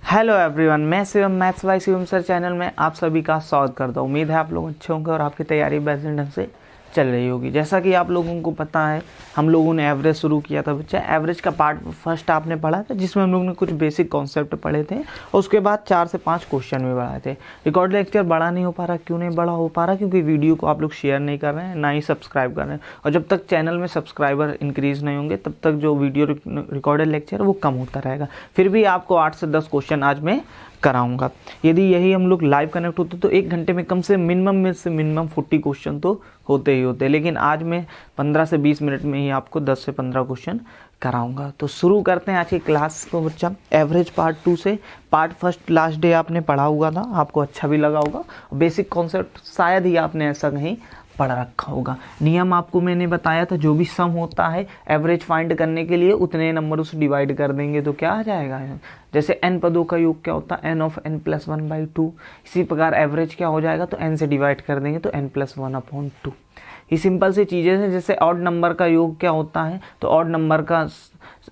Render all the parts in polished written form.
Hello everyone, मैं Shivam maths by Shivam sir channel में आप सभी का स्वागत करता हूँ। उम्मीद है आप लोग अच्छे होंगे और आपकी तैयारी बेहतरीन ढंग से चल रही होगी। जैसा कि आप लोगों को पता है, हम लोगों ने एवरेज शुरू किया था बच्चा। एवरेज का पार्ट फर्स्ट आपने पढ़ा था, जिसमें हम लोगों ने कुछ बेसिक कॉन्सेप्ट पढ़े थे और उसके बाद 4 से 5 क्वेश्चन भी बढ़ाए थे। रिकॉर्ड लेक्चर बड़ा नहीं हो पा रहा। क्यों नहीं बड़ा हो पा रहा? क्योंकि वीडियो को आप लोग शेयर नहीं कर रहे हैं, ना ही सब्सक्राइब कर रहे हैं। और जब तक चैनल में सब्सक्राइबर इंक्रीज नहीं होंगे तब तक जो वीडियो रिकॉर्डेड लेक्चर वो कम होता रहेगा। फिर भी आपको 8 से 10 क्वेश्चन आज मैं कराऊंगा। यदि यही हम लोग लाइव कनेक्ट होते तो 1 घंटे में कम से मिनिमम 40 क्वेश्चन तो होते ही होते, लेकिन आज मैं 15 से 20 मिनट में ही आपको 10 से 15 क्वेश्चन कराऊंगा। तो शुरू करते हैं आज की क्लास को बच्चा। एवरेज पार्ट 2 से। पार्ट फर्स्ट लास्ट डे आपने पढ़ा हुआ था, आपको अच्छा भी लगा होगा। बेसिक कॉन्सेप्ट शायद ही आपने ऐसा कहीं पढ़ रखा होगा। नियम आपको मैंने बताया था, जो भी सम होता है एवरेज फाइंड करने के लिए उतने नंबर उसे डिवाइड कर देंगे तो क्या आ जाएगा। जैसे n पदों का योग क्या होता है, n ऑफ n प्लस 1/2। इसी प्रकार एवरेज क्या हो जाएगा, तो n से डिवाइड कर देंगे तो n प्लस 1/2। ये सिंपल सी चीज़ें हैं। जैसे ऑड नंबर का योग क्या होता है, तो ऑड नंबर का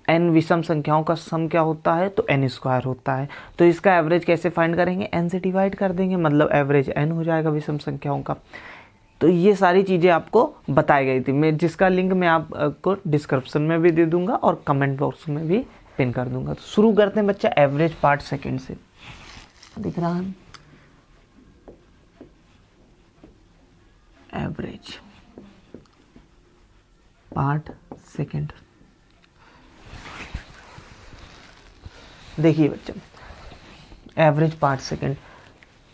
n विषम संख्याओं का सम क्या होता है, तो n स्क्वायर होता है। तो इसका एवरेज कैसे फाइंड करेंगे, n से डिवाइड कर देंगे, मतलब एवरेज n हो जाएगा विषम संख्याओं का। तो ये सारी चीज़ें आपको बताई गई थी, मैं जिसका लिंक मैं आपको डिस्क्रिप्शन में भी दे दूंगा और कमेंट बॉक्स में भी पिन कर दूंगा। तो शुरू करते हैं बच्चा एवरेज पार्ट सेकंड से। दिख रहा है एवरेज पार्ट सेकंड। देखिए बच्चा, एवरेज पार्ट सेकंड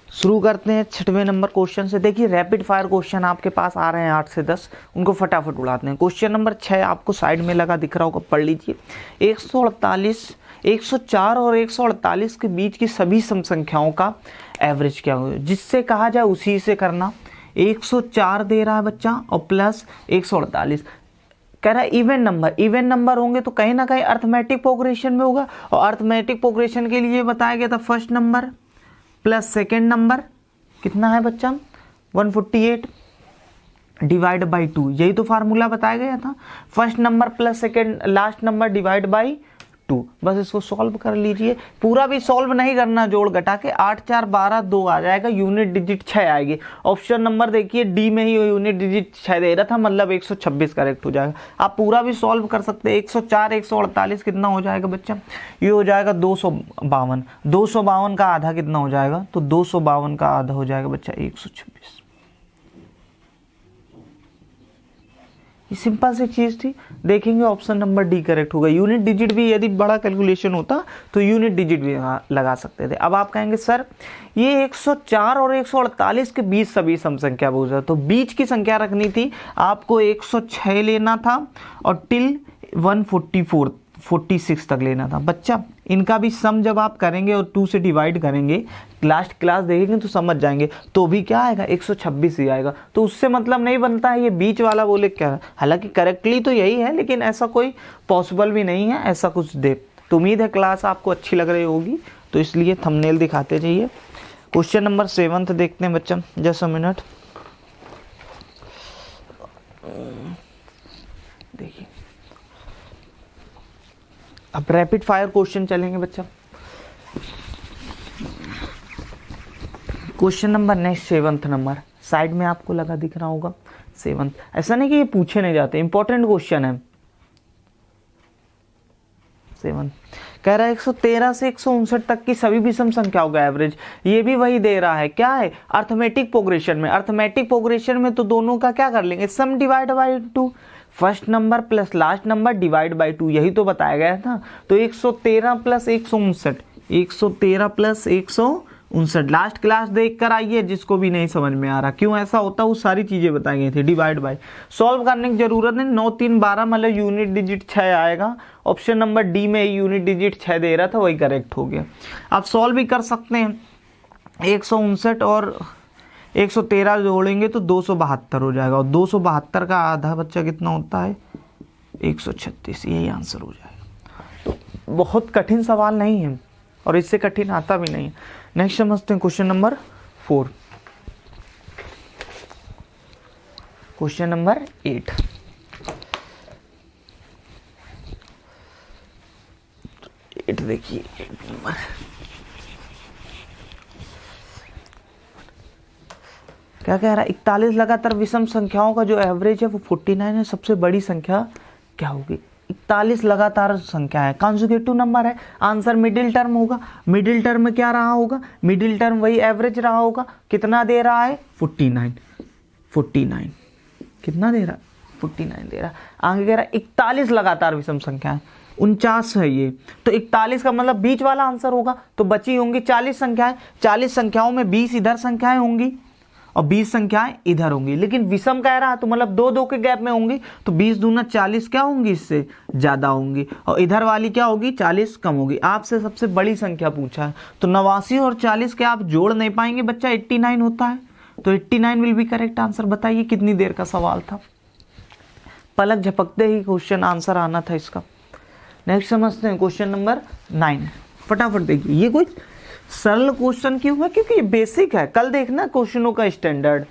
शुरू करते हैं 6वें नंबर क्वेश्चन से। देखिए रैपिड फायर क्वेश्चन आपके पास आ रहे हैं 8 से 10, उनको फटाफट उड़ाते हैं। क्वेश्चन नंबर 6 आपको साइड में लगा दिख रहा होगा, पढ़ लीजिए। 104 और 148 के बीच की सभी सम संख्याओं का एवरेज क्या हो, जिससे कहा जाए उसी से करना। 104 दे रहा है बच्चा और प्लस 148 कह रहा है इवन नंबर होंगे तो कहीं ना कहीं अर्थमेटिक प्रोग्रेशन में होगा, और अर्थमेटिक प्रोग्रेशन के लिए बताया गया था first number plus second number कितना है बच्चा, 148 डिवाइड बाई 2। यही तो फार्मूला बताया गया था, first number plus second last number divide by 2। बस इसको सॉल्व कर लीजिए। पूरा भी सॉल्व नहीं करना, जोड़ घटा के 8 4 12 2 आ जाएगा, यूनिट डिजिट 6 आएगी। ऑप्शन नंबर देखिए डी में ही यूनिट डिजिट 6 दे रहा था, मतलब 126 करेक्ट हो जाएगा। आप पूरा भी सॉल्व कर सकते हैं। 104 148 कितना हो जाएगा बच्चा, ये हो जाएगा 252। 252 का आधा कितना हो जाएगा, तो 252 का आधा हो जाएगा बच्चा 126। ये सिंपल सी चीज थी। देखेंगे ऑप्शन नंबर डी करेक्ट होगा। यूनिट डिजिट भी यदि बड़ा कैलकुलेशन होता तो यूनिट डिजिट भी लगा सकते थे। अब आप कहेंगे सर ये 104 और 148 के बीच सभी सम संख्या पूछ रहा, तो बीच की संख्या रखनी थी आपको। 106 लेना था और टिल 146 तक लेना था बच्चा। इनका भी सम जब आप करेंगे और 2 से डिवाइड करेंगे, लास्ट क्लास देखेंगे तो समझ जाएंगे, तो भी क्या आएगा 126 ही आएगा। तो उससे मतलब नहीं बनता है ये बीच वाला बोले क्या। हालांकि करेक्टली तो यही है, लेकिन ऐसा कोई पॉसिबल भी नहीं है ऐसा कुछ दे। तो उम्मीद है क्लास आपको अच्छी लग रही होगी, तो इसलिए थंबनेल दिखाते जाइए। क्वेश्चन नंबर 7 देखते हैं बच्चा, जस्ट अ मिनट। देखिए अब रैपिड फायर क्वेश्चन चलेंगे बच्चा। Question number next 7th number, side में आपको लगा दिख रहा होगा 7th। ऐसा नहीं कि ये पूछे नहीं जाते, इंपॉर्टेंट क्वेश्चन है। 7 कह रहा है 113 से 159 तक की सभी विषम संख्याओं का एवरेज। ये भी वही दे रहा है, क्या है, अर्थमेटिक प्रोग्रेशन में। अर्थमेटिक प्रोग्रेशन में तो दोनों का क्या कर लेंगे, sum divide by 2। First number plus last number divide by 2, यही तो बताया गया था। तो 113 प्लस 159, 113 प्लस 159। लास्ट क्लास देख कर आइए जिसको भी नहीं समझ में आ रहा क्यों ऐसा होता, वो सारी चीजें बताई गई थी। डिवाइड बाई सॉल्व करने की जरूरत नहीं। 9 3 12 मतलब यूनिट डिजिट 6 आएगा। ऑप्शन नंबर डी में यूनिट डिजिट 6 दे रहा था, वही करेक्ट हो गया। आप सॉल्व भी कर सकते हैं। 159 और 113 जोड़ेंगे तो 272 हो जाएगा, और 272 का आधा बच्चा कितना होता है, 136। यही आंसर हो जाएगा। तो बहुत कठिन सवाल नहीं है और इससे कठिन आता भी नहीं है। नेक्स्ट समझते हैं क्वेश्चन नंबर 4। Question number 8। देखिए 8 नंबर क्या कह रहा है, 41 लगातार विषम संख्याओं का जो एवरेज है वो 49 है। सबसे बड़ी संख्या क्या होगी, 41 लगातार संख्या है, कॉन्जुगेटिव नंबर है, आंसर मिडिल टर्म होगा। मिडिल टर्म में क्या रहा होगा, मिडिल टर्म वही एवरेज रहा होगा। कितना दे रहा है, 49 कितना दे रहा है, 49 दे रहा है। आगे कह रहा है 41 लगातार विषम संख्या है, 49 है ये, तो 41 का मतलब बीच वाला आंसर होगा। तो बची होंगी 40 संख्याएं, 40 संख्याओं में 20 इधर संख्याएं होंगी और 20 संख्याएं इधर होंगी। लेकिन विषम कह रहा तो मतलब 2-2 के गैप में होंगी, तो 20 दूना 40 क्या होंगी, इससे ज्यादा होंगी, और इधर वाली क्या होगी, 40 कम होगी। आपसे सबसे बड़ी संख्या पूछा है, तो 89 और 40 के आप जोड़ नहीं पाएंगे बच्चा, 89 होता है, तो 89 विल बी करेक्ट आंसर। बताइए कितनी देर का सवाल था, पलक झपकते ही क्वेश्चन आंसर आना था इसका। नेक्स्ट समझते हैं क्वेश्चन नंबर 9, फटाफट देखिए। ये कोई सरल क्वेश्चन क्यों है, क्योंकि ये बेसिक है, कल देखना क्वेश्चनों का स्टैंडर्ड।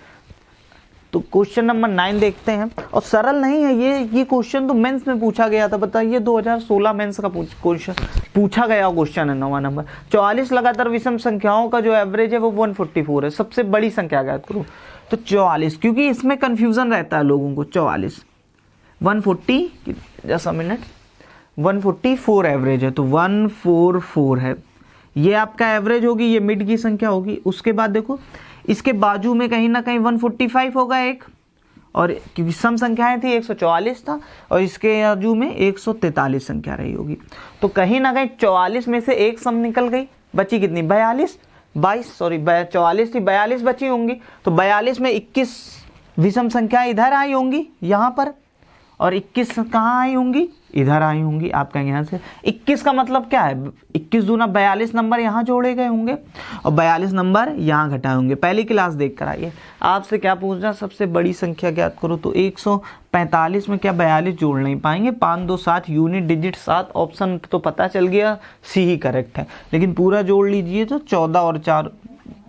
तो क्वेश्चन नंबर 9 देखते हैं, और सरल नहीं है ये क्वेश्चन तो मेंस में पूछा गया था। बताइए 2016 मेंस का क्वेश्चन पूछा गया क्वेश्चन है। 9वां नंबर, 44 लगातार विषम संख्याओं का जो एवरेज है वो 144 है। सबसे बड़ी संख्या ज्ञात करो, तो 44, क्योंकि इसमें कंफ्यूजन रहता है लोगों को। 44 140 जैसा मिनट 144 एवरेज है, तो 144 है, ये आपका एवरेज होगी, ये मिड की संख्या होगी। उसके बाद देखो इसके बाजू में कहीं ना कहीं 145 होगा एक, और क्योंकि सम संख्याएं थी 144 था, और इसके बाजू में 143 संख्या रही होगी। तो कहीं ना कहीं 44 में से एक सम निकल गई, बची कितनी, 44 44 थी, 42 बची होंगी। तो 42 में 21 विषम संख्या इधर आई होंगी यहाँ पर, और 21 कहाँ आई होंगी, इधर आई होंगी। आप कहेंगे यहाँ से 21 का मतलब क्या है, 21 दूना 42 नंबर यहाँ जोड़े गए होंगे और 42 नंबर यहाँ घटाए होंगे। पहली क्लास देख कर आइए। आपसे क्या पूछना, सबसे बड़ी संख्या ज्ञात करो, तो 145 में क्या 42 जोड़ नहीं पाएंगे, 5 2 7 यूनिट डिजिट 7, ऑप्शन तो पता चल गया, सी ही करेक्ट है। लेकिन पूरा जोड़ लीजिए तो 14 और 4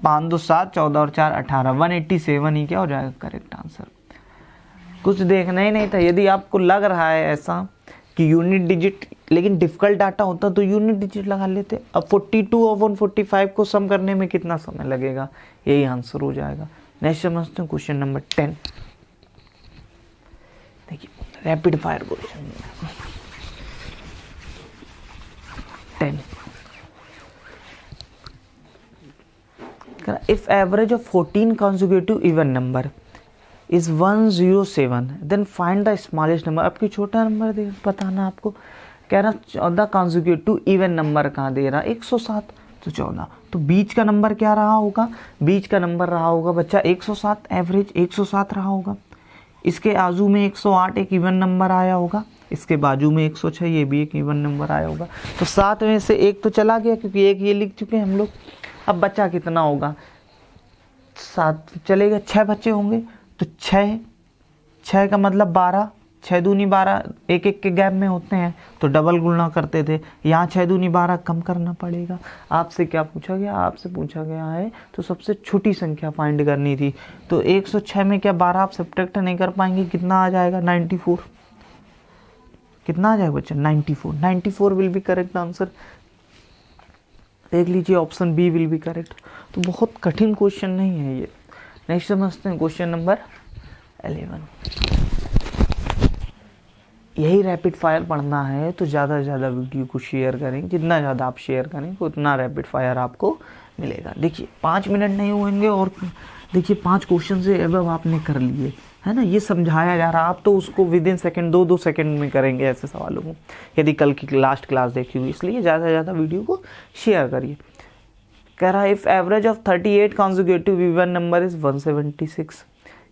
5 2 7 14 और 4 18, 187 ही क्या हो जाएगा करेक्ट आंसर। कुछ देखना ही नहीं था। यदि आपको लग रहा है ऐसा कि यूनिट डिजिट, लेकिन डिफिकल्ट डाटा होता तो यूनिट डिजिट लगा लेते। अब 42 और 145 को सम करने में कितना समय लगेगा, यही आंसर हो जाएगा। नेक्स्ट समझते हैं क्वेश्चन नंबर 10। देखिए rapid fire question 10। If average of 14 consecutive even number is 107, then find the smallest number। आपकी छोटा नंबर दे बताना आपको, कह रहा 14 consecutive इवन नंबर कहाँ दे रहा, 107, तो 14, तो बीच का नंबर क्या रहा होगा, बीच का नंबर रहा होगा बच्चा 107, एवरेज 107 रहा होगा। इसके आजू में 108 एक इवन नंबर आया होगा, इसके बाजू में 106 ये भी एक इवन नंबर आया होगा। तो 7 में से एक तो चला गया, क्योंकि एक ये लिख चुके हैं हम लोग। अब बच्चा कितना होगा, 7 चलेगा, 6 बच्चे होंगे, तो 6 का मतलब 12, 6 दूनी 12, एक एक के गैप में होते हैं तो डबल गुणा करते थे। यहाँ 6 दूनी 12 कम करना पड़ेगा। आपसे क्या पूछा गया, आपसे पूछा गया है तो सबसे छोटी संख्या फाइंड करनी थी। तो 106 में क्या 12 आप सब्ट्रैक्ट नहीं कर पाएंगे, कितना आ जाएगा 94, कितना आ जाएगा बच्चा 94 विल बी करेक्ट आंसर। देख लीजिए option B will be correct. तो बहुत कठिन क्वेश्चन नहीं है ये। नेक्स्ट समझते हैं क्वेश्चन नंबर 11। यही रैपिड फायर पढ़ना है तो ज़्यादा से ज़्यादा वीडियो को शेयर करें, जितना ज़्यादा आप शेयर करें उतना रैपिड फायर आपको मिलेगा। देखिए 5 मिनट नहीं होंगे, और देखिए 5 क्वेश्चन से अब आपने कर लिए है ना, ये समझाया जा रहा, आप तो उसको विद इन सेकेंड 2-2 सेकेंड में करेंगे ऐसे सवालों को, यदि कल की लास्ट क्लास देखी हुई। इसलिए ज़्यादा से ज़्यादा वीडियो को शेयर करिए। कह रहा है if average of 38 consecutive even number is 176।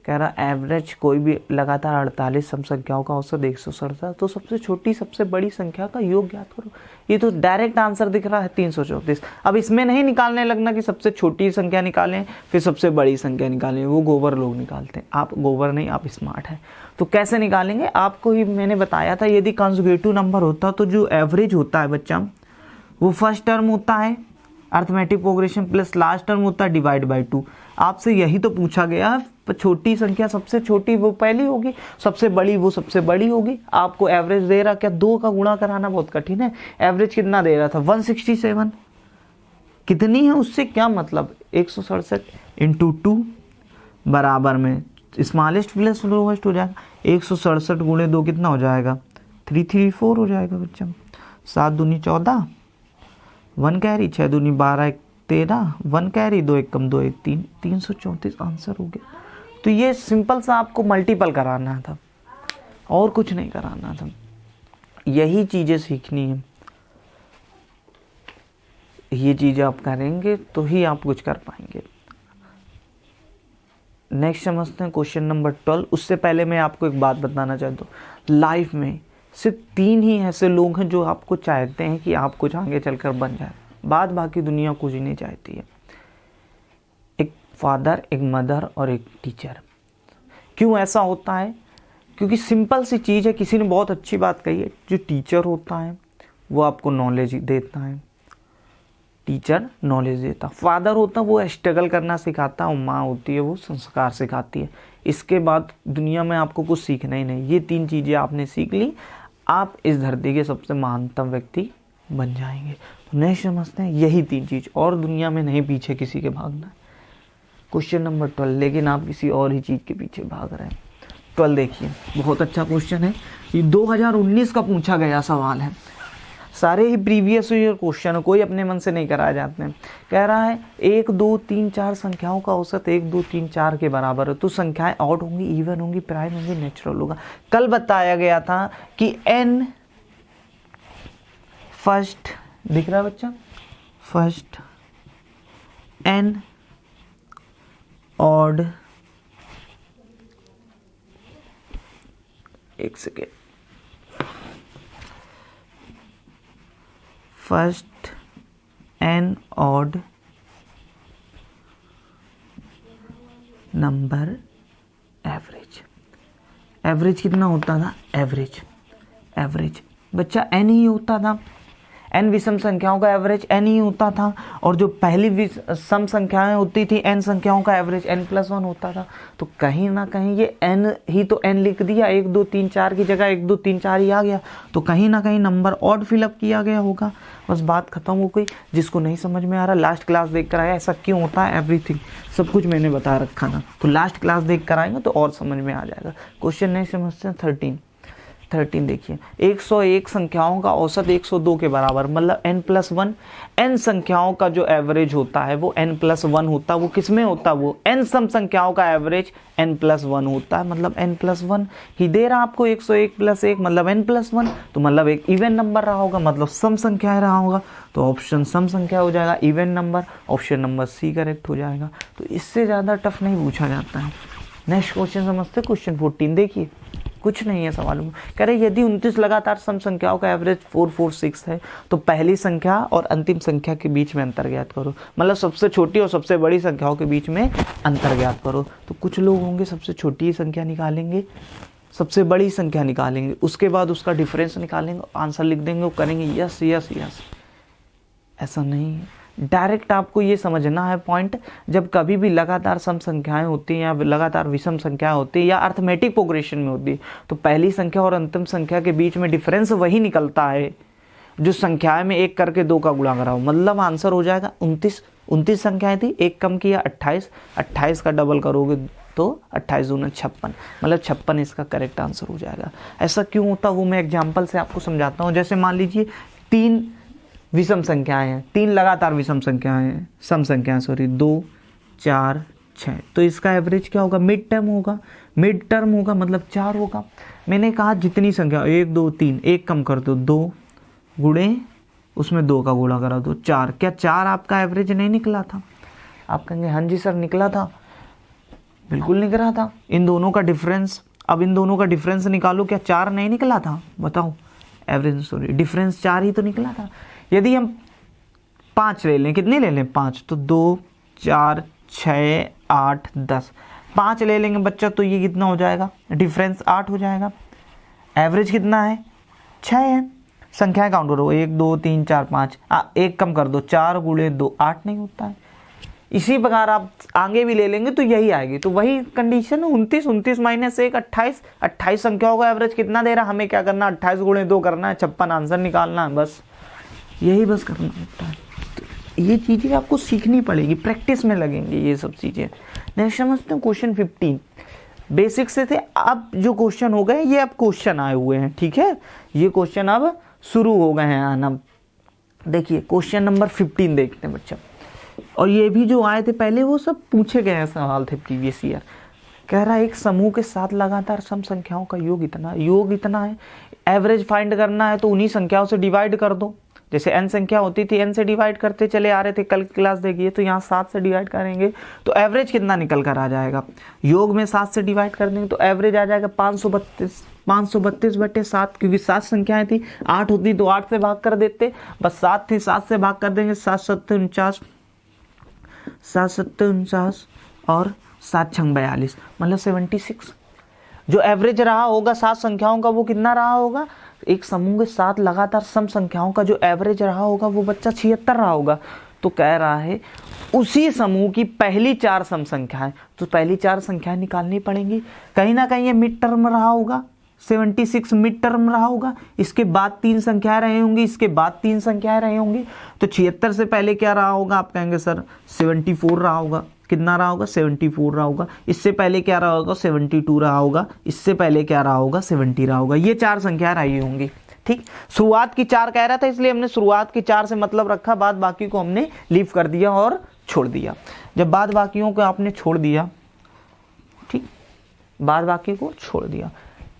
कह रहा एवरेज कोई भी लगातार 48 सम संख्याओं का औसत 167, तो सबसे छोटी सबसे बड़ी संख्या का योग ज्ञात करो। ये तो डायरेक्ट आंसर दिख रहा है 334। अब इसमें नहीं निकालने लगना कि सबसे छोटी संख्या निकालें फिर सबसे बड़ी संख्या निकालें, वो गोबर लोग निकालते हैं। आप गोबर नहीं, आप स्मार्ट हैं। तो कैसे निकालेंगे आपको ही मैंने बताया था। यदि कॉन्जुगेटिव नंबर होता तो जो एवरेज होता है बच्चा वो फर्स्ट टर्म होता है arithmetic progression plus last term होता है डिवाइड बाय 2। आपसे यही तो पूछा गया, छोटी संख्या सबसे छोटी वो पहली होगी, सबसे बड़ी वो सबसे बड़ी होगी। आपको एवरेज दे रहा, क्या 2 का गुणा कराना बहुत कठिन है। एवरेज कितना दे रहा था 167, कितनी है उससे क्या मतलब 167 × 2 बराबर में स्मॉलेस्ट प्लस लोएस्ट हो जाएगा। 167 गुणे 2 कितना हो जाएगा? 334 हो जाएगा बच्चा। 7 दूनी 14, 1 कैरी, 6 दूनी 12, 1 13, 1 कैरी, 2 1 कम 2 1 3, 334 आंसर हो गया। तो ये सिंपल सा आपको मल्टीपल कराना था और कुछ नहीं कराना था, यही चीज़ें सीखनी है। ये चीज़ें आप करेंगे तो ही आप कुछ कर पाएंगे। नेक्स्ट समझते हैं क्वेश्चन नंबर 12। उससे पहले मैं आपको एक बात बताना चाहता हूँ, लाइफ में सिर्फ 3 ही ऐसे लोग हैं जो आपको चाहते हैं कि आप कुछ आगे चलकर बन जाए, बाद बाकी दुनिया कुछ नहीं चाहती है। एक फादर, एक मदर और एक टीचर। क्यों ऐसा होता है? क्योंकि सिंपल सी चीज़ है, किसी ने बहुत अच्छी बात कही है, जो टीचर होता है वो आपको नॉलेज देता है, टीचर नॉलेज देता। फादर होता है वो स्ट्रगल करना सिखाता है, और माँ होती है वो संस्कार सिखाती है। इसके बाद दुनिया में आपको कुछ सीखना ही नहीं। ये 3 चीज़ें आपने सीख ली, आप इस धरती के सबसे महानतम व्यक्ति बन जाएंगे। तो नेक्स्ट समझते हैं यही 3 चीज़, और दुनिया में नहीं पीछे किसी के भागना। क्वेश्चन नंबर 12, लेकिन आप किसी और ही चीज़ के पीछे भाग रहे हैं। 12 देखिए, बहुत अच्छा क्वेश्चन है, ये 2019 का पूछा गया सवाल है। सारे ही प्रीवियस ईयर क्वेश्चन है, कोई अपने मन से नहीं कराए जाते हैं। कह रहा है 1 2 3 4 संख्याओं का औसत 1 2 3 4 के बराबर है, तो संख्याएं ऑड होंगी, इवन होंगी, प्राइम होंगी, नेचुरल होगा। कल बताया गया था कि n फर्स्ट, दिख रहा है बच्चा, फर्स्ट n ऑड, एक second, first n odd number average. Average कितना होता था? एवरेज बच्चा n ही होता था। n विषम संख्याओं का एवरेज n ही होता था, और जो पहली सम संख्याएं होती थी n संख्याओं का एवरेज n+1 होता था। तो कहीं ना कहीं ये n ही तो n लिख दिया, 1 2 3 4 की जगह 1 2 3 4 ही आ गया, तो कहीं ना कहीं नंबर ऑड फिलअप किया गया होगा। बस बात खत्म हो गई। जिसको नहीं समझ में आ रहा, लास्ट क्लास देख कर आया, ऐसा क्यों होता है, एवरीथिंग सब कुछ मैंने बता रखा था, तो लास्ट क्लास देख कर आएंगे तो और समझ में आ जाएगा। क्वेश्चन नहीं समझते हैं 13 देखिए, 101 संख्याओं का औसत 102 के बराबर, मतलब n+1। n संख्याओं का जो एवरेज होता है वो n+1 होता है। वो किस में होता है? वो n सम संख्याओं का एवरेज n+1 होता है, मतलब n+1 ही दे रहा आपको। 101 + 1 मतलब n+1, तो मतलब एक इवन नंबर रहा होगा, मतलब सम संख्याएं रहा होगा, तो ऑप्शन सम संख्या हो जाएगा, even number, option number C correct हो जाएगा। तो इससे ज़्यादा टफ नहीं पूछा जाता है। नेक्स्ट क्वेश्चन समझते, क्वेश्चन 14 देखिए, कुछ नहीं है सवाल में। कह रहे यदि 29 लगातार सम संख्याओं का एवरेज 446 है, तो पहली संख्या और अंतिम संख्या के बीच में अंतर ज्ञात करो। मतलब सबसे छोटी और सबसे बड़ी संख्याओं के बीच में अंतर ज्ञात करो। तो कुछ लोग होंगे सबसे छोटी संख्या निकालेंगे, सबसे बड़ी संख्या निकालेंगे, उसके बाद उसका डिफरेंस निकालेंगे, आंसर लिख देंगे, वो करेंगे यस यस यस। ऐसा नहीं है, डायरेक्ट आपको ये समझना है पॉइंट। जब कभी भी लगातार सम संख्याएं होती हैं या लगातार विषम संख्याएं होती है या अर्थमेटिक प्रोग्रेशन में होती है, तो पहली संख्या और अंतिम संख्या के बीच में डिफरेंस वही निकलता है जो संख्याएं में 1 करके 2 का गुणा करा हो। मतलब आंसर हो जाएगा 29 संख्याएं थी, 1 कम किया 28 का डबल करोगे तो 28 दूना 56, मतलब 56 इसका करेक्ट आंसर हो जाएगा। ऐसा क्यों होता है वो मैं एग्जाम्पल से आपको समझाता हूँ। जैसे मान लीजिए 3 विषम संख्याएं हैं, 3 लगातार विषम संख्याएं हैं, सम संख्याएं 2 4 6, तो इसका एवरेज क्या होगा? मिड टर्म होगा, मतलब 4 होगा। मैंने कहा जितनी संख्या 1 2 3, 1 कम कर दो 2 गुणे उसमें 2 का गुणा करा दो 4। क्या 4 आपका एवरेज नहीं निकला था? आप कहेंगे हाँ जी सर निकला था, बिल्कुल निकला था। इन दोनों का डिफरेंस, अब इन दोनों का डिफरेंस निकालो, क्या 4 नहीं निकला था? बताओ, एवरेज सॉरी डिफरेंस 4 ही तो निकला था। यदि हम 5 ले लें, कितने ले लें? 5, तो 2 4 6 8 10, 5 ले लेंगे बच्चा, तो ये कितना हो जाएगा? डिफरेंस 8 हो जाएगा। एवरेज कितना है? 6 है। संख्याएं काउंट करो, 1 2 3 4 5, 1 कम कर दो, 4 गुणे 2 8 नहीं होता है। इसी प्रकार आप आगे भी ले लेंगे तो यही आएगी। तो वही कंडीशन है, 29 - 1 28 संख्याओं का एवरेज कितना दे रहा, हमें क्या करना? 28 गुणे 2 करना है, 56 आंसर निकालना है, बस यही बस करना होता है। तो ये चीज़ें आपको सीखनी पड़ेगी, प्रैक्टिस में लगेंगी ये सब चीज़ें। नेक्स्ट समझते हैं क्वेश्चन 15। बेसिक से थे, अब जो क्वेश्चन हो गए ये अब क्वेश्चन आए हुए हैं, ठीक है, ये क्वेश्चन अब शुरू हो गए हैं आना। देखिए क्वेश्चन नंबर 15 देखते हैं बच्चा, और ये भी जो आए थे पहले वो सब पूछे गए सवाल थे प्रीवियस ईयर। कह रहा है एक समूह के साथ लगातार सम संख्याओं का योग इतना है, एवरेज फाइंड करना है तो उन्हीं संख्याओं से डिवाइड कर दो। जैसे n संख्या होती थी, n से डिवाइड करते चले आ रहे थे, कल की क्लास देखिए, तो यहाँ 7 से डिवाइड करेंगे तो एवरेज कितना निकल कर आ जाएगा। योग में 7 से डिवाइड कर देंगे तो एवरेज आ जाएगा 532/7, क्योंकि 7 संख्याएं थी, 8 होती तो 8 से भाग कर देते, बस 7 थी 7 से भाग कर देंगे, 7 7 49, 7 7 49 और 7 6 42, मतलब 76। जो एवरेज रहा होगा 7 संख्याओं का वो कितना रहा होगा, एक समूह के साथ लगातार सम संख्याओं का जो एवरेज रहा होगा वो बच्चा 76 रहा होगा। तो कह रहा है उसी समूह की पहली 4 सम संख्याएं, तो पहली 4 संख्याएं निकालनी पड़ेंगी। कहीं ना कहीं ये मिड टर्म रहा होगा, 76 मिड टर्म रहा होगा, इसके बाद 3 संख्याएं रही होंगी, इसके बाद 3 संख्याएं रही होंगी। तो 76 से पहले क्या रहा होगा, आप कहेंगे सर 74 रहा होगा। कितना रहा होगा, 74 रहा होगा। इससे पहले क्या रहा होगा, 72 रहा होगा। इससे पहले क्या रहा होगा, 70 रहा होगा। ये 4 संख्या रही होंगी, ठीक। शुरुआत की 4 कह रहा था, इसलिए हमने शुरुआत की 4 से मतलब रखा, बाद बाकी को हमने लीव कर दिया और छोड़ दिया। जब बाद बाकियों को आपने छोड़ दिया, ठीक, बाद बाकी को छोड़ दिया,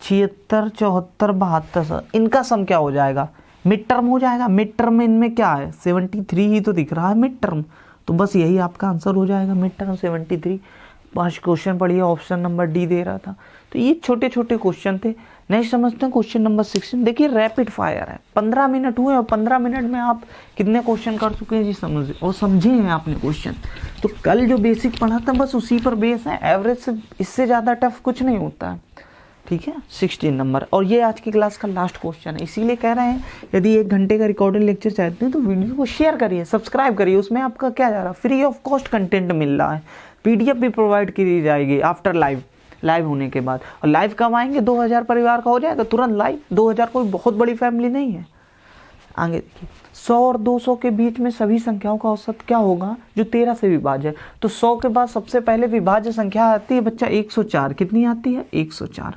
76 74 72, इनका सम क्या हो जाएगा, मिड टर्म हो जाएगा। मिड टर्म में इनमें क्या है, 73 ही तो दिख रहा है मिड टर्म, तो बस यही आपका आंसर हो जाएगा, मिड टर्म 73। 5 क्वेश्चन पढ़िए, ऑप्शन नंबर डी दे रहा था। तो ये छोटे छोटे क्वेश्चन थे। नेक्स्ट समझते हैं क्वेश्चन नंबर 16। देखिए रैपिड फायर है, 15 मिनट हुए और 15 मिनट में आप कितने क्वेश्चन कर चुके हैं जी, समझे और समझे हैं आपने क्वेश्चन। तो कल जो बेसिक पढ़ा था बस उसी पर बेस है, एवरेज से इससे ज़्यादा टफ कुछ नहीं होता है, ठीक है। 16 नंबर, और ये आज की क्लास का लास्ट क्वेश्चन है, इसीलिए कह रहे हैं यदि 1 घंटे का रिकॉर्डेड लेक्चर चाहते हैं तो वीडियो को शेयर करिए, सब्सक्राइब करिए। उसमें आपका क्या जा रहा है, फ्री ऑफ कॉस्ट कंटेंट मिल रहा है, पीडीएफ भी प्रोवाइड की जाएगी आफ्टर लाइव होने के बाद। और लाइव कब आएंगे, 2000 परिवार का हो जाएगा तुरंत लाइव। 2000 कोई बहुत बड़ी फैमिली नहीं है। आगे देखिए, 100 और 200 के बीच में सभी संख्याओं का औसत क्या होगा जो 13 से विभाज्य है। तो 100 के बाद सबसे पहले विभाज्य संख्या आती है बच्चा 104। कितनी आती है, 104।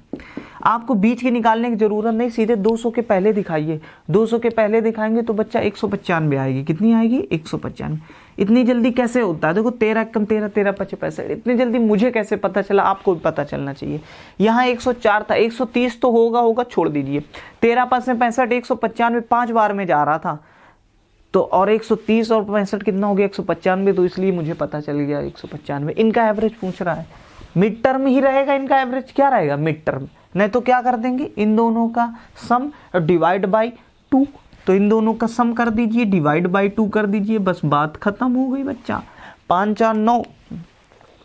आपको बीच की निकालने की जरूरत नहीं, सीधे 200 के पहले दिखाइए। 200 के पहले दिखाएंगे तो बच्चा 195 आएगी। कितनी आएगी, 195। इतनी जल्दी कैसे होता है, देखो 13 कम 13 13 5 65। इतनी जल्दी मुझे कैसे पता चला, आपको भी पता चलना चाहिए। यहाँ 104 था, 130 तो होगा, छोड़ दीजिए। 13 5 में 65, 195 5 बार में जा रहा था, तो और 130 और 65 कितना हो गया, 195। तो इसलिए मुझे पता चल गया 195। इनका एवरेज पूछ रहा है, मिड टर्म ही रहेगा इनका एवरेज, क्या रहेगा मिड टर्म, नहीं तो क्या कर देंगे, इन दोनों का सम डिवाइड बाई 2। तो इन दोनों का सम कर दीजिए, डिवाइड बाई 2 कर दीजिए, बस बात खत्म हो गई बच्चा। 5 4 9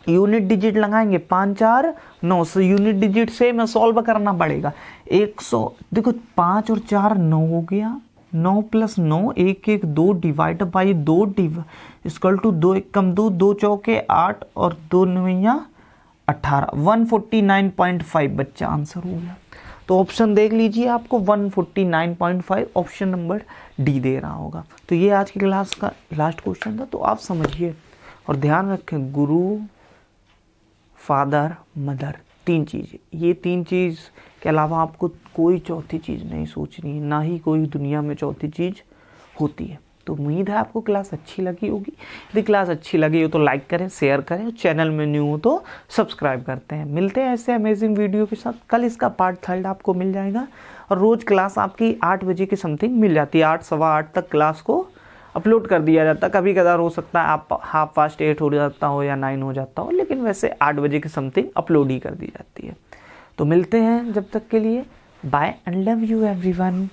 यूनिट डिजिट लगाएंगे, 5 4 9 से यूनिट डिजिट से मैं सॉल्व करना पड़ेगा। 100 देखो 5 और 4 9 हो गया, 9 + 9 1 1 2 डिवाइड बाई 2 इक्वल टू 2 1 कम 2 2 चौके 8 और 2 9 18, 149.5 बच्चा आंसर हो गया। तो ऑप्शन देख लीजिए, आपको 149.5 ऑप्शन नंबर डी दे रहा होगा। तो ये आज की क्लास का लास्ट क्वेश्चन था, तो आप समझिए और ध्यान रखें, गुरु फादर मदर 3 चीज़, ये 3 चीज़ के अलावा आपको कोई चौथी चीज़ नहीं सोचनी है, ना ही कोई दुनिया में चौथी चीज़ होती है। तो उम्मीद है आपको क्लास अच्छी लगी होगी। यदि क्लास अच्छी लगी हो तो लाइक करें, शेयर करें, और चैनल में न्यू हो तो सब्सक्राइब करते हैं। मिलते हैं ऐसे अमेजिंग वीडियो के साथ। कल इसका पार्ट 3 आपको मिल जाएगा, और रोज़ क्लास आपकी 8 बजे के समथिंग मिल जाती है। 8 सवा 8 तक क्लास को अपलोड कर दिया जाता है। कभी कदार हो सकता है आप 8:30 हो जाता हो या 9 हो जाता हो, लेकिन वैसे 8 बजे के समथिंग अपलोड ही कर दी जाती है। तो मिलते हैं, जब तक के लिए bye and love you everyone.